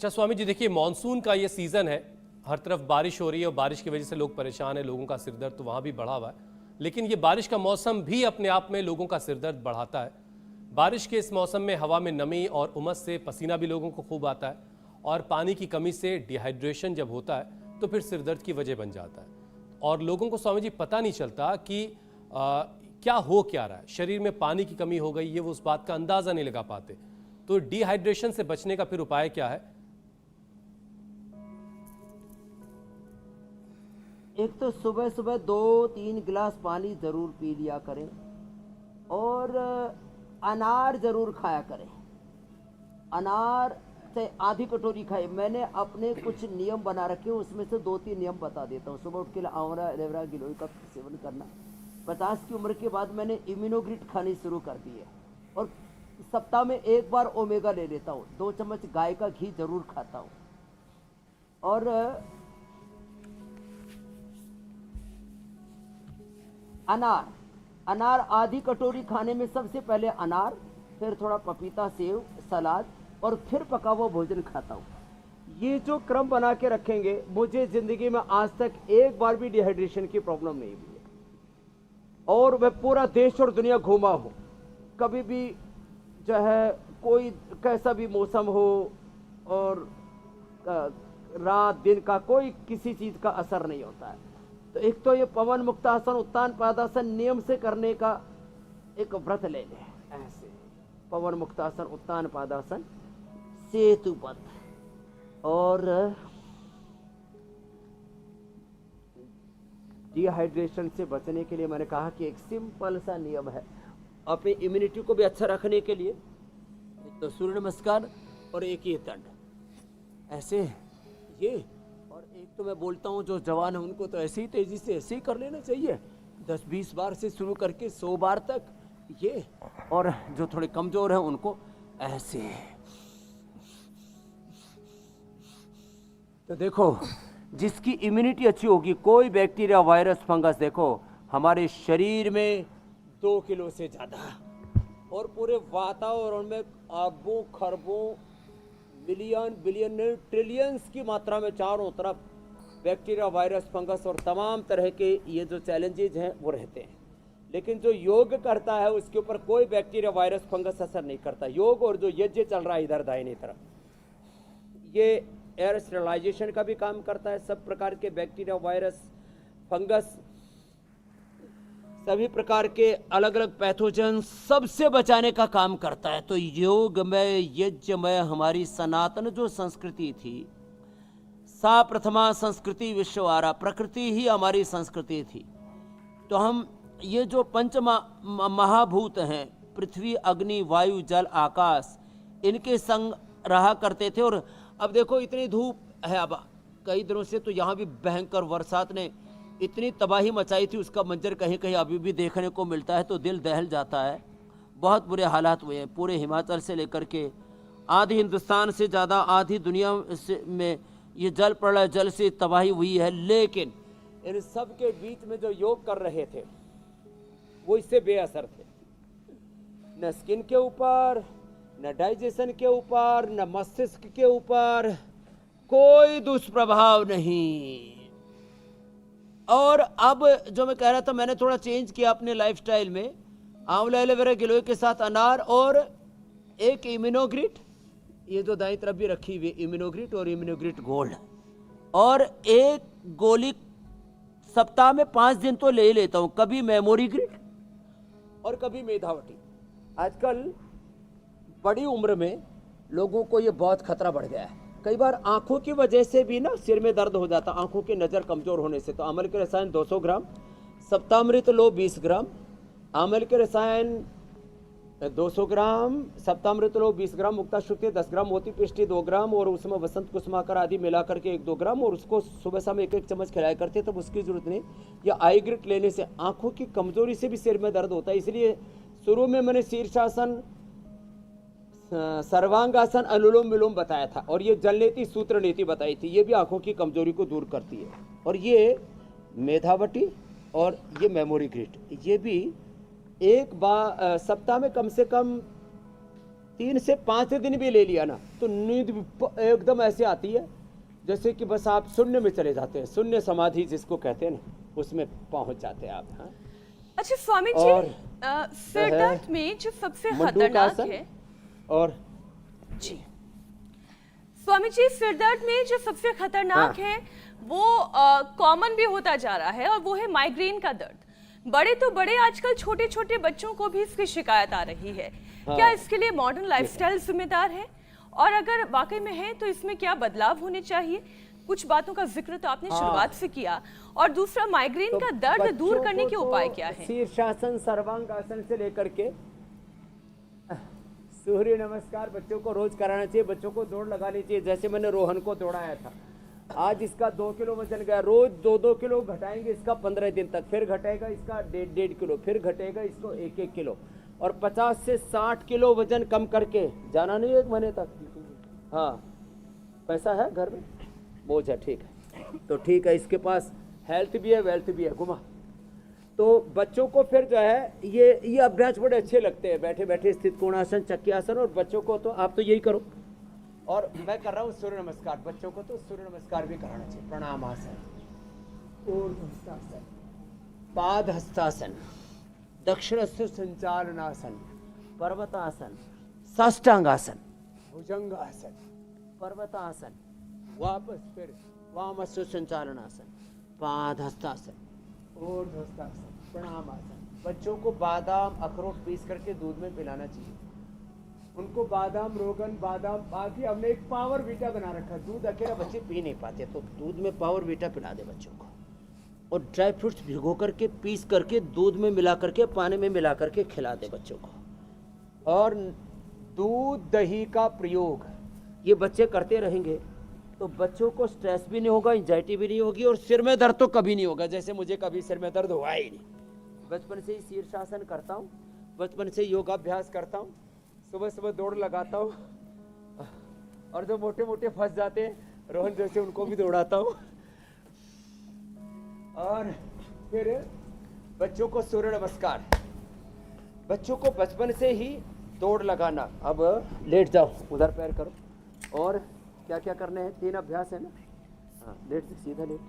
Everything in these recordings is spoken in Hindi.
अच्छा स्वामी जी, देखिए मॉनसून का ये सीज़न है, हर तरफ बारिश हो रही है और बारिश की वजह से लोग परेशान हैं, लोगों का सिरदर्द तो वहाँ भी बढ़ा हुआ है। लेकिन ये बारिश का मौसम भी अपने आप में लोगों का सिरदर्द बढ़ाता है। बारिश के इस मौसम में हवा में नमी और उमस से पसीना भी लोगों को खूब आता है और पानी की कमी से डिहाइड्रेशन जब होता है तो फिर सिरदर्द की वजह बन जाता है। और लोगों को स्वामी जी पता नहीं चलता कि क्या हो क्या रहा है, शरीर में पानी की कमी हो गई, ये वो उस बात का अंदाज़ा नहीं लगा पाते। तो डिहाइड्रेशन से बचने का फिर उपाय क्या है? एक तो सुबह सुबह 2-3 गिलास पानी ज़रूर पी लिया करें और अनार ज़रूर खाया करें। अनार से आधी कटोरी खाए। मैंने अपने कुछ नियम बना रखे हैं, उसमें से 2-3 नियम बता देता हूँ। सुबह उठ के आंवला, एलोवेरा, गिलोय का सेवन करना। 50 की उम्र के बाद मैंने इम्यूनोग्रिट खानी शुरू कर दी है और सप्ताह में एक बार ओमेगा ले लेता हूँ। 2 चम्मच गाय का घी ज़रूर खाता हूँ। और अनार आधी कटोरी खाने में सबसे पहले अनार, फिर थोड़ा पपीता, सेव, सलाद और फिर पका हुआ भोजन खाता हूँ। ये जो क्रम बना के रखेंगे, मुझे ज़िंदगी में आज तक एक बार भी डिहाइड्रेशन की प्रॉब्लम नहीं हुई है। और मैं पूरा देश और दुनिया घूमा हूँ, कभी भी जो है कोई कैसा भी मौसम हो और रात दिन का कोई किसी चीज़ का असर नहीं होता है। तो एक तो ये पवन मुक्तासन, उत्तान पादासन नियम से करने का एक व्रत ले लें। ऐसे पवन मुक्तासन, उत्तान पादासन, सेतुपथ। और डिहाइड्रेशन से बचने के लिए मैंने कहा कि एक सिंपल सा नियम है अपनी इम्यूनिटी को भी अच्छा रखने के लिए। एक तो सूर्य नमस्कार और एक ये दंड, ऐसे ये। और एक तो मैं बोलता हूँ जो जवान है उनको तो ऐसे ही तेजी से ऐसे ही कर लेना चाहिए, 10-20 बार से शुरू करके 100 बार तक ये। और जो थोड़े कमजोर हैं उनको ऐसे। तो देखो, जिसकी इम्यूनिटी अच्छी होगी, कोई बैक्टीरिया, वायरस, फंगस देखो हमारे शरीर में 2 किलो से ज़्यादा, और पूरे वातावरण में अरबों खरबों मिलियन बिलियन ट्रिलियंस की मात्रा में चारों तरफ बैक्टीरिया, वायरस, फंगस और तमाम तरह के ये जो चैलेंजेज हैं वो रहते हैं। लेकिन जो योग करता है उसके ऊपर कोई बैक्टीरिया, वायरस, फंगस असर नहीं करता। योग और जो यज्ञ चल रहा है इधर दाहिनी तरफ, ये एयर स्टेरिलाइजेशन का भी काम करता है। सब प्रकार के बैक्टीरिया, वायरस, फंगस, सभी प्रकार के अलग अलग पैथोजन सबसे बचाने का काम करता है। तो योगमय, यज्ञमय हमारी सनातन जो संस्कृति थी, सा प्रथमा संस्कृति विश्ववारा, प्रकृति ही हमारी संस्कृति थी। तो हम ये जो पंच महाभूत हैं, पृथ्वी, अग्नि, वायु, जल, आकाश, इनके संग रहा करते थे। और अब देखो इतनी धूप है, अब कई दिनों से तो यहाँ भी भयंकर बरसात ने इतनी तबाही मचाई थी, उसका मंजर कहीं कहीं अभी भी देखने को मिलता है तो दिल दहल जाता है। बहुत बुरे हालात हुए हैं पूरे हिमाचल से लेकर के आधी हिंदुस्तान से ज़्यादा आधी दुनिया में ये जल प्रलय, जल से तबाही हुई है। लेकिन इन सब के बीच में जो योग कर रहे थे वो इससे बेअसर थे। न स्किन के ऊपर, न डाइजेशन के ऊपर, न मस्तिष्क के ऊपर कोई दुष्प्रभाव नहीं। और अब जो मैं कह रहा था, मैंने थोड़ा चेंज किया अपने लाइफस्टाइल में। आंवला, एलोवेरा, गिलोय के साथ अनार और एक इम्यूनोग्रिट, ये जो दाईं तरफ भी रखी हुई इम्यूनोग्रिट और इम्यूनोग्रिट गोल्ड, और एक गोली सप्ताह में 5 दिन तो ले लेता हूँ, कभी मेमोरी ग्रिट और कभी मेधावटी। आजकल बड़ी उम्र में लोगों को ये बहुत खतरा बढ़ गया है। कई बार आंखों की वजह से भी ना सिर में दर्द हो जाता, आंखों की नज़र कमज़ोर होने से। तो अमल के रसायन 200 ग्राम, सप्तामृत लो 20 ग्राम, अमल के रसायन 200 ग्राम, सप्तामृत लो 20 ग्राम, मुक्ता शुक्ति 10 ग्राम, मोती पिष्टी 2 ग्राम और उसमें वसंत कुसुमाकर आदि मिला करके 1-2 ग्राम, और उसको सुबह शाम 1-1 चम्मच खिलाया करते, तब उसकी जरूरत नहीं। या आई ग्रिट लेने से आंखों की कमजोरी से भी सिर में दर्द होता है। इसलिए शुरू में मैंने शीर्षासन, सर्वांगासन, अनुलोम विलोम बताया था, और ये जल नीति, सूत्र नीति बताई थी। ये भी आंखों की कमजोरी को दूर करती है। और ये मेधावटी और ये मेमोरी ग्रिट, ये भी एक बार सप्ताह में कम से कम 3 से 5 दिन भी ले लिया ना तो नींद भी एकदम ऐसे आती है जैसे कि बस आप शून्य में चले जाते हैं, शून्य समाधि जिसको कहते हैं ना, उसमें पहुंच जाते हैं आप। हाँ, अच्छा स्वामी जी, और सिर दर्द में जो सबसे खतरनाक मंडूकासन है और जी, स्वामी जी सिर दर्द में जो सबसे खतरनाक हाँ। है वो कॉमन भी होता जा रहा है और वो है माइग्रेन का दर्द। बड़े तो बड़े, आजकल छोटे छोटे बच्चों को भी इसकी शिकायत आ रही है। हाँ। क्या इसके लिए मॉडर्न लाइफस्टाइल जिम्मेदार है, और अगर वाकई में है तो इसमें क्या बदलाव होने चाहिए? कुछ बातों का जिक्र तो आपने हाँ। शुरुआत से किया, और दूसरा माइग्रेन तो का दर्द दूर बच्चों करने को के तो उपाय क्या है? शीर्षासन, सर्वांगासन से लेकर के सूर्य नमस्कार बच्चों को रोज कराना चाहिए। बच्चों को दौड़ लगानी चाहिए, जैसे मैंने रोहन को दौड़ाया था। आज इसका 2 किलो वजन गया, रोज 2-2 किलो घटाएंगे इसका 15 दिन तक, फिर घटेगा इसका 1.5 किलो, फिर घटेगा इसको 1-1 किलो, और 50 से 60 किलो वजन कम करके जाना नहीं 1 महीने तक। हाँ, पैसा है घर में, बोझ है, ठीक है, तो ठीक है, इसके पास हेल्थ भी है, वेल्थ भी है, घुमा। तो बच्चों को फिर जो है ये अभ्यास बड़े अच्छे लगते हैं, बैठे बैठे स्थित कोणासन, चक्रियासन, और बच्चों को तो आप तो यही करो। और मैं कर रहा हूँ सूर्य नमस्कार, बच्चों को तो सूर्य नमस्कार भी कराना चाहिए। प्रणाम आसन, ऊर्ध्वहस्तासन, पाद हस्तासन, दक्षिणस्थ संचालनासन, पर्वतासन, साष्टांगासन, भुजंगासन, पर्वतासन, वापस फिर वामस्थ संचालनासन, पाद हस्तासन, ऊर्ध्वहस्तासन, प्रणामासन। बच्चों को बादाम, अखरोट पीस करके दूध में पिलाना चाहिए। उनको बादाम, रोगन, बादाम, बाकी हमने एक पावर बीटा बना रखा है। दूध अकेला बच्चे पी नहीं पाते, तो दूध में पावर बीटा पिला दे बच्चों को, और ड्राई फ्रूट्स भिगो करके, पीस करके, दूध में मिला करके, पानी में मिला करके खिला दे बच्चों को। और दूध दही का प्रयोग ये बच्चे करते रहेंगे तो बच्चों को स्ट्रेस भी नहीं होगा, एंजाइटी भी नहीं होगी, और सिर में दर्द तो कभी नहीं होगा। जैसे मुझे कभी सिर में दर्द हुआ ही नहीं। बचपन से ही शीर्षासन करता हूँ, बचपन से योगाभ्यास करता हूँ, सुबह सुबह दौड़ लगाता हूँ, और जो मोटे मोटे फंस जाते हैं रोहन जैसे, उनको भी दौड़ाता हूँ। और फिर बच्चों को सूर्य नमस्कार, बच्चों को बचपन से ही दौड़ लगाना। अब लेट जाओ, उधर पैर करो, और क्या क्या करने हैं, 3 अभ्यास है ना। हाँ, लेट से सीधा लेट,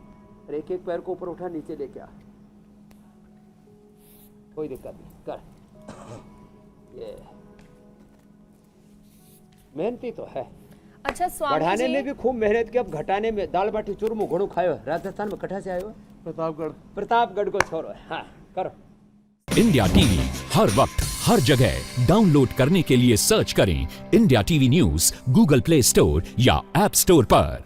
और एक एक पैर को ऊपर उठा, नीचे लेके आ, कोई दिक्कत नहीं, कर। ये मेहनती तो है। अच्छा स्वामी बढ़ाने जी, में भी खूब मेहनत की। अब घटाने में दाल बाटी चूरमा घोड़ू खायो, राजस्थान में कठा से आयो, प्रतापगढ़ को छोड़ो। हाँ, करो। इंडिया टीवी हर वक्त हर जगह डाउनलोड करने के लिए सर्च करें India TV news Google play store या ऐप स्टोर पर।